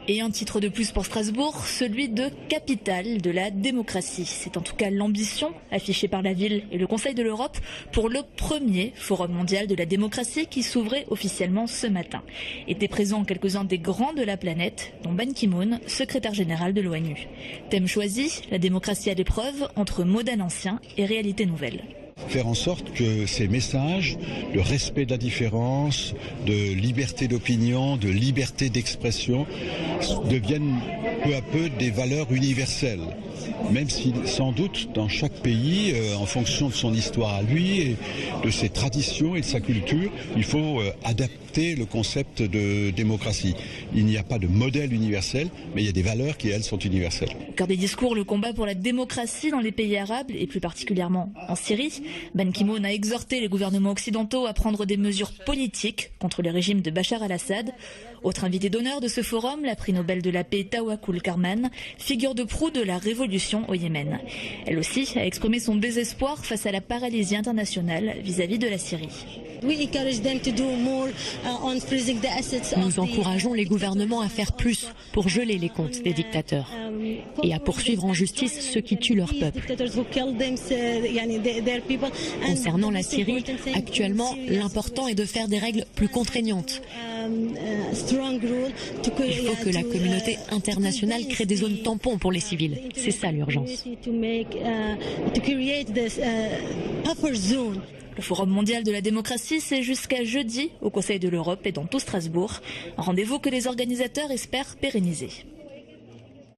Et un titre de plus pour Strasbourg, celui de capitale de la démocratie. C'est en tout cas l'ambition affichée par la ville et le Conseil de l'Europe pour le premier Forum mondial de la démocratie qui s'ouvrait officiellement ce matin. Étaient présents quelques-uns des grands de la planète, dont Ban Ki-moon, secrétaire général de l'ONU. Thème choisi, la démocratie à l'épreuve entre modèle ancien et réalité nouvelle. Faire en sorte que ces messages, le respect de la différence, de liberté d'opinion, de liberté d'expression, deviennent peu à peu des valeurs universelles. Même si, sans doute, dans chaque pays, en fonction de son histoire à lui, et de ses traditions et de sa culture, il faut adapter le concept de démocratie. Il n'y a pas de modèle universel, mais il y a des valeurs qui, elles, sont universelles. Au cœur des discours, le combat pour la démocratie dans les pays arabes, et plus particulièrement en Syrie. Ban Ki-moon a exhorté les gouvernements occidentaux à prendre des mesures politiques contre le régime de Bachar al-Assad. Autre invité d'honneur de ce forum, la prix Nobel de la paix Tawakkul Karman, figure de proue de la révolution au Yémen. Elle aussi a exprimé son désespoir face à la paralysie internationale vis-à-vis de la Syrie. Nous encourageons les gouvernements à faire plus pour geler les comptes des dictateurs et à poursuivre en justice ceux qui tuent leur peuple. Concernant la Syrie, actuellement, l'important est de faire des règles plus contraignantes. Il faut que la communauté internationale crée des zones tampons pour les civils. C'est ça l'urgence. Le Forum mondial de la démocratie, c'est jusqu'à jeudi au Conseil de l'Europe et dans tout Strasbourg. Un rendez-vous que les organisateurs espèrent pérenniser.